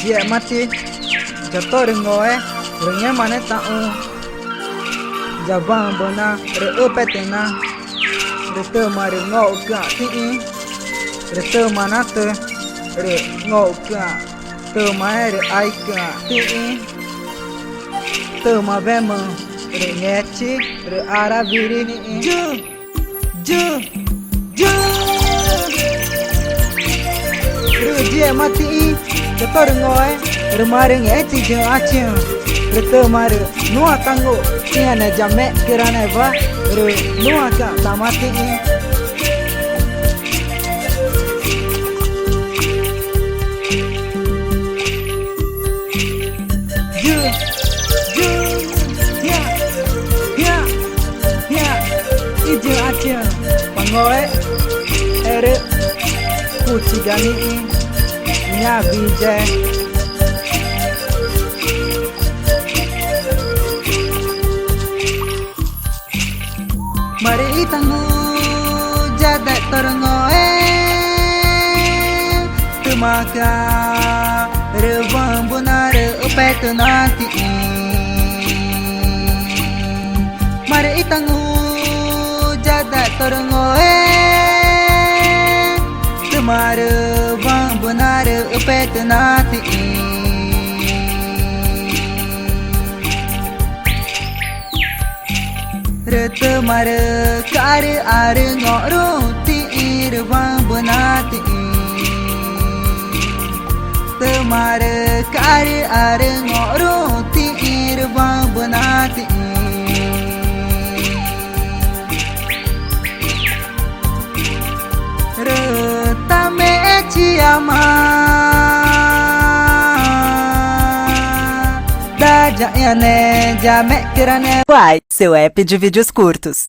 Dia mati jatuh rengoe rengnya mana tahu jabang bona re petena re te mare ngau ka ti re te mana te re ngau ka te mai re ai ka ti te ma vema re ngechi re ara viri ni ju ju ju re dia mati jatuh rengoe re mare ngechi je aceh re te mare nua tango tiana jame kirana va re nua ka tamati ju ju ya ya ya ije aceh pangoe ere kuci gani nya bije mari tangu jada terngoe temaka rewang bunare upet nanti mari tangu jada terngoe temare wang bunare upet nanti rete mare kare are ngoro ti irwang bunati te mare kare are ngoro ti irwang bunati reta me chiama da ja ne ja me kirane Uai, seu app de vídeos curtos.